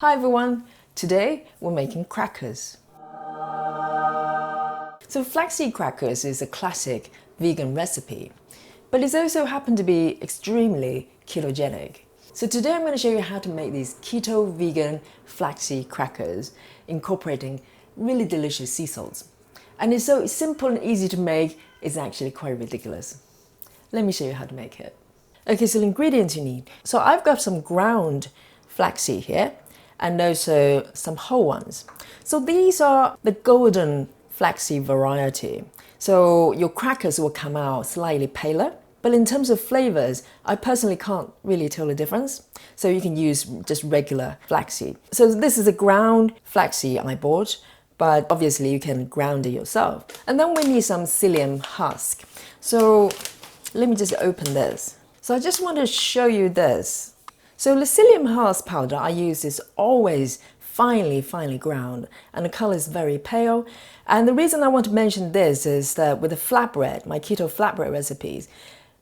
Hi everyone! Today we're making crackers. So flaxseed crackers is a classic vegan recipe, but it's also happened to be extremely ketogenic. So today I'm going to show you how to make these keto vegan flaxseed crackers incorporating really delicious sea salts. And it's so simple and easy to make, it's actually quite ridiculous. Let me show you how to make it. Okay, so the ingredients you need. So I've got some ground flaxseed here, and also some whole ones. So these are the golden flaxseed variety. So your crackers will come out slightly paler, but in terms of flavors, I personally can't really tell the difference. So you can use just regular flaxseed. So this is a ground flaxseed I bought, but obviously you can ground it yourself. And then we need some psyllium husk. So let me just open this. So I just want to show you this. So the psyllium husk powder I use is always finely ground, and the color is very pale. And the reason I want to mention this is that with the flatbread, my keto flatbread recipes,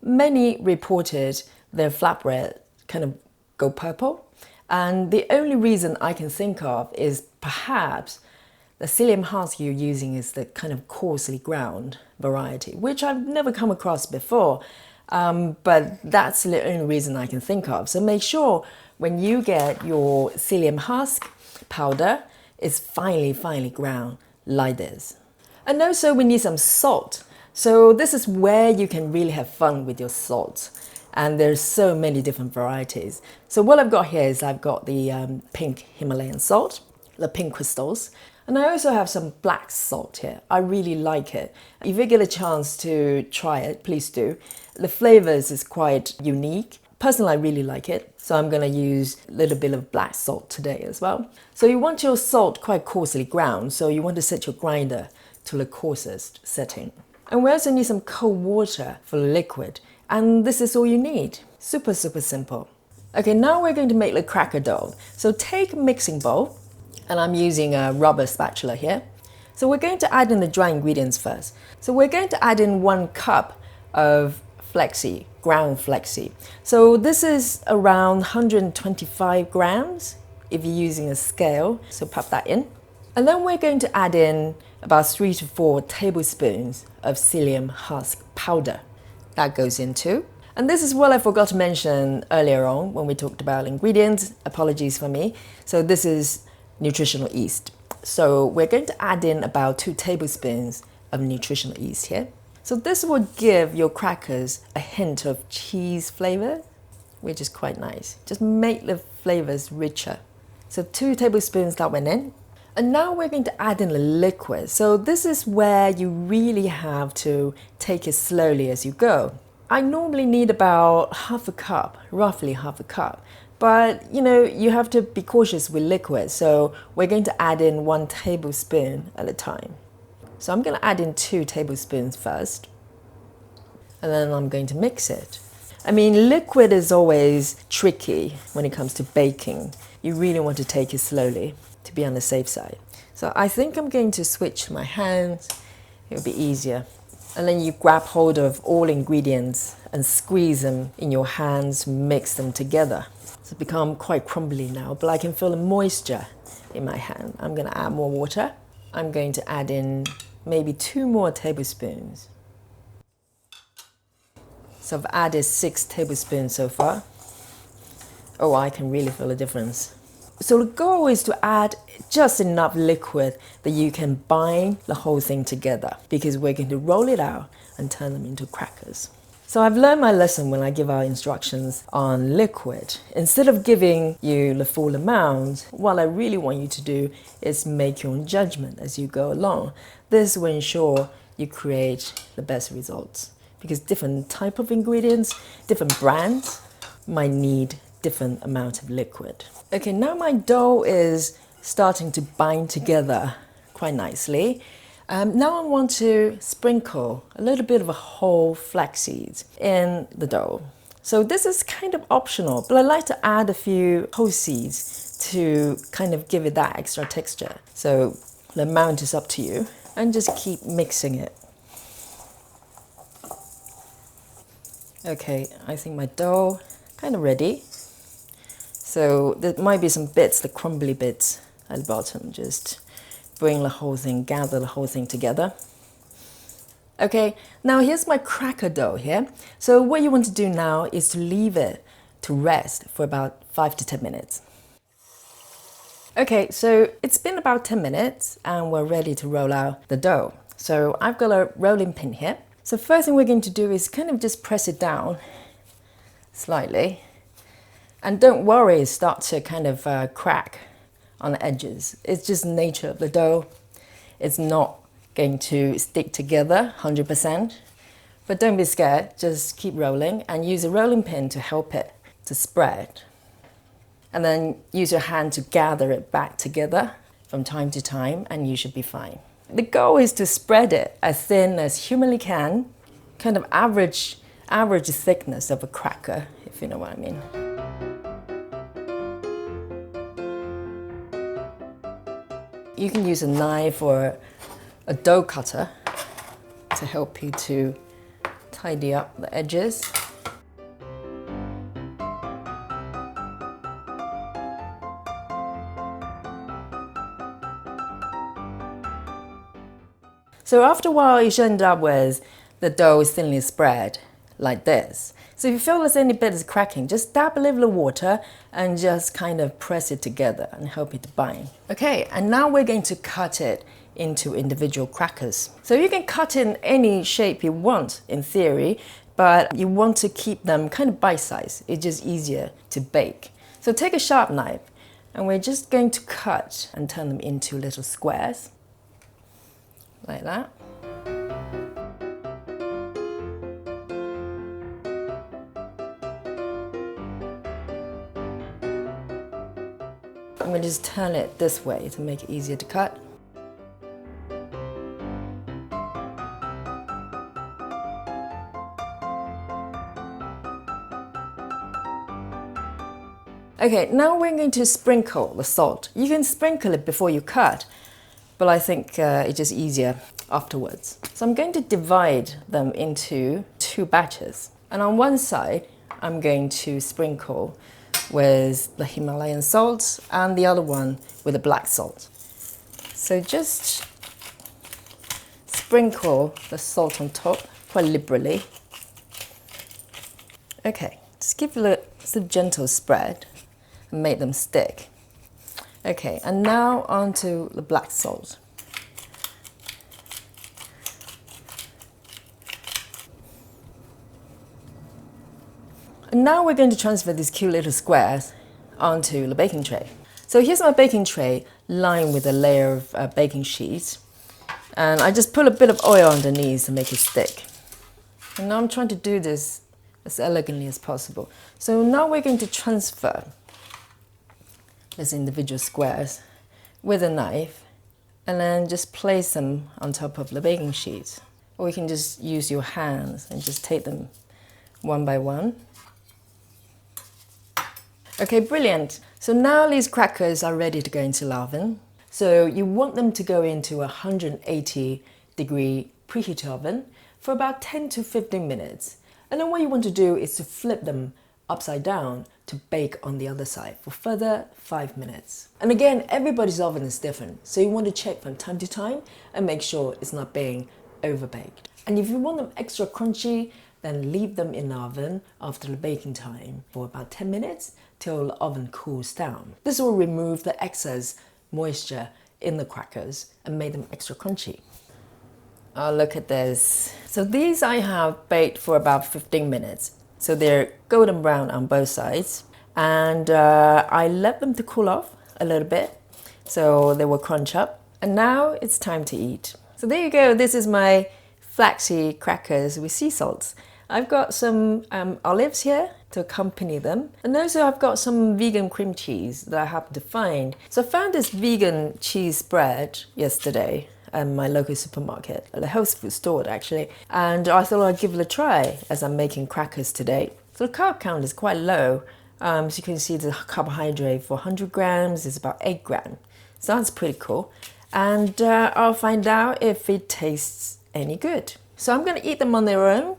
many reported their flatbread kind of go purple. And the only reason I can think of is perhaps the psyllium husk you're using is the kind of coarsely ground variety, which I've never come across before. But that's the only reason I can think of. So make sure when you get your psyllium husk powder, it's finely ground like this. And also we need some salt. So this is where you can really have fun with your salt. And there's so many different varieties. So what I've got here is I've got the pink Himalayan salt, the pink crystals. And I also have some black salt here. I really like it. If you get a chance to try it, please do. The flavors is quite unique. Personally, I really like it. So I'm gonna use a little bit of black salt today as well. So you want your salt quite coarsely ground. So you want to set your grinder to the coarsest setting. And we also need some cold water for the liquid. And this is all you need. Super simple. Okay, now we're going to make the cracker dough. So take a mixing bowl, and I'm using a rubber spatula here. So we're going to add in the dry ingredients first. So we're going to add in 1 cup of flaxseed, ground flaxseed. So this is around 125 grams if you're using a scale, so pop that in. And then we're going to add in about 3 to 4 tablespoons of psyllium husk powder. That goes in too. And this is what I forgot to mention earlier on when we talked about ingredients. Apologies for me. So this is nutritional yeast. So we're going to add in about 2 tablespoons of nutritional yeast here. So this will give your crackers a hint of cheese flavor, which is quite nice. Just make the flavors richer. So 2 tablespoons that went in. And now we're going to add in the liquid. So this is where you really have to take it slowly as you go. I normally need about half a cup, roughly half a cup. But you know, you have to be cautious with liquid. So we're going to add in 1 tablespoon at a time. So I'm going to add in 2 tablespoons first. And then I'm going to mix it. I mean, liquid is always tricky when it comes to baking. You really want to take it slowly to be on the safe side. So I think I'm going to switch my hands. It'll be easier. And then you grab hold of all ingredients and squeeze them in your hands, mix them together. It's become quite crumbly now, but I can feel the moisture in my hand. I'm going to add more water. I'm going to add in maybe 2 more tablespoons. So I've added 6 tablespoons so far. Oh, I can really feel the difference. So the goal is to add just enough liquid that you can bind the whole thing together, because we're going to roll it out and turn them into crackers. So I've learned my lesson when I give out instructions on liquid. Instead of giving you the full amount, what I really want you to do is make your own judgment as you go along. This will ensure you create the best results, because different type of ingredients, different brands might need different amount of liquid. Okay, now my dough is starting to bind together quite nicely. Now I want to sprinkle a little bit of a whole flax seeds in the dough. So this is kind of optional, but I like to add a few whole seeds to kind of give it that extra texture. So the amount is up to you, and just keep mixing it. Okay, I think my dough kind of ready. So there might be some bits, the crumbly bits at the bottom. Just bring the whole thing, gather the whole thing together. Okay, now here's my cracker dough here. So what you want to do now is to leave it to rest for about 5 to 10 minutes. Okay, so it's been about 10 minutes and we're ready to roll out the dough. So I've got a rolling pin here. So first thing we're going to do is kind of just press it down slightly. And don't worry, it starts to kind of crack on the edges. It's just nature of the dough. It's not going to stick together 100%. But don't be scared, just keep rolling and use a rolling pin to help it to spread. And then use your hand to gather it back together from time to time and you should be fine. The goal is to spread it as thin as humanly can, kind of average thickness of a cracker, if you know what I mean. You can use a knife or a dough cutter to help you to tidy up the edges. So after a while, you should end up with the dough is thinly spread like this. So if you feel there's any bit is cracking, just dab a little water and just kind of press it together and help it to bind. Okay, and now we're going to cut it into individual crackers. So you can cut in any shape you want in theory, but you want to keep them kind of bite-sized. It's just easier to bake. So take a sharp knife and we're just going to cut and turn them into little squares. Like that. I'm going to just turn it this way to make it easier to cut. Okay, now we're going to sprinkle the salt. You can sprinkle it before you cut, but I think it's just easier afterwards. So I'm going to divide them into 2 batches. And on one side, I'm going to sprinkle with the Himalayan salt and the other one with the black salt. So just sprinkle the salt on top quite liberally. Okay, just give it a gentle spread and make them stick. Okay, and now onto the black salt. And now we're going to transfer these cute little squares onto the baking tray. So here's my baking tray lined with a layer of baking sheet. And I just put a bit of oil underneath to make it stick. And now I'm trying to do this as elegantly as possible. So now we're going to transfer these individual squares with a knife and then just place them on top of the baking sheet. Or you can just use your hands and just take them one by one. Okay, brilliant. So now these crackers are ready to go into the oven. So you want them to go into a 180-degree preheat oven for about 10 to 15 minutes. And then what you want to do is to flip them upside down to bake on the other side for further 5 minutes. And again, everybody's oven is different, so you want to check from time to time and make sure it's not being overbaked. And if you want them extra crunchy, then leave them in the oven after the baking time for about 10 minutes till the oven cools down. This will remove the excess moisture in the crackers and make them extra crunchy. Oh, look at this. So these I have baked for about 15 minutes. So they're golden brown on both sides. And I let them to cool off a little bit so they will crunch up. And now it's time to eat. So there you go. This is my flaxseed crackers with sea salts. I've got some olives here to accompany them. And also I've got some vegan cream cheese that I happen to find. So I found this vegan cheese spread yesterday at my local supermarket, at the health food store actually. And I thought I'd give it a try as I'm making crackers today. So the carb count is quite low. So you can see the carbohydrate for 100 grams is about 8 grams. So that's pretty cool. And I'll find out if it tastes any good. So I'm gonna eat them on their own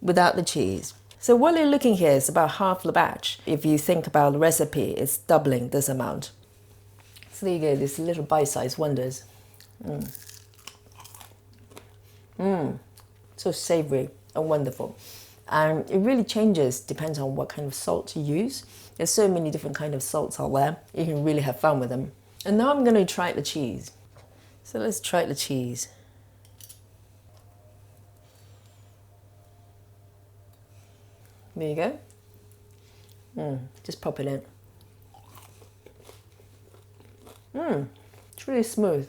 without the cheese. So what you're looking here is about half the batch. If you think about the recipe, it's doubling this amount. So there you go, these little bite-sized wonders. So savory and wonderful. And it really changes, depends on what kind of salt you use. There's so many different kind of salts out there. You can really have fun with them. And now I'm going to try the cheese. So let's try the cheese. There you go. Just pop it in. It's really smooth.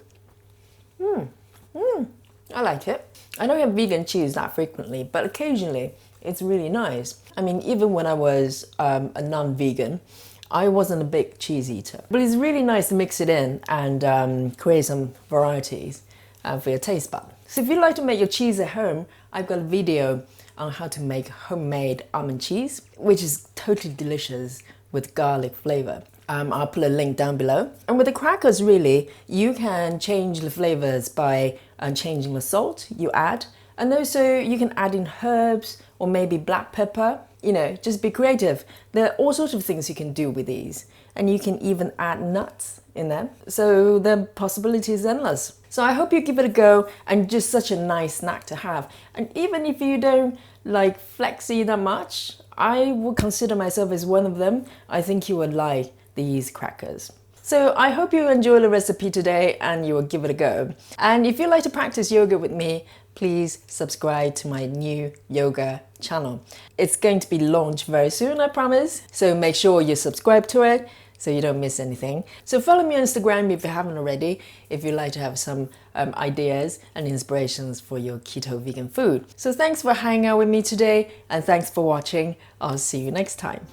I like it. I don't have vegan cheese that frequently, but occasionally it's really nice. I mean, even when I was a non-vegan, I wasn't a big cheese eater. But it's really nice to mix it in and create some varieties for your taste bud. So if you'd like to make your cheese at home, I've got a video on how to make homemade almond cheese, which is totally delicious with garlic flavor. I'll put a link down below. And with the crackers, really, you can change the flavors by changing the salt you add. And also you can add in herbs or maybe black pepper. You know, just be creative. There are all sorts of things you can do with these. And you can even add nuts in them. So the possibility is endless. So I hope you give it a go, and just such a nice snack to have. And even if you don't like flaxseed that much, I would consider myself as one of them. I think you would like these crackers. So I hope you enjoy the recipe today and you will give it a go. And if you'd like to practice yoga with me, please subscribe to my new yoga channel. It's going to be launched very soon, I promise. So make sure you subscribe to it so you don't miss anything. So follow me on Instagram if you haven't already, if you'd like to have some ideas and inspirations for your keto vegan food. So thanks for hanging out with me today, and thanks for watching. I'll see you next time.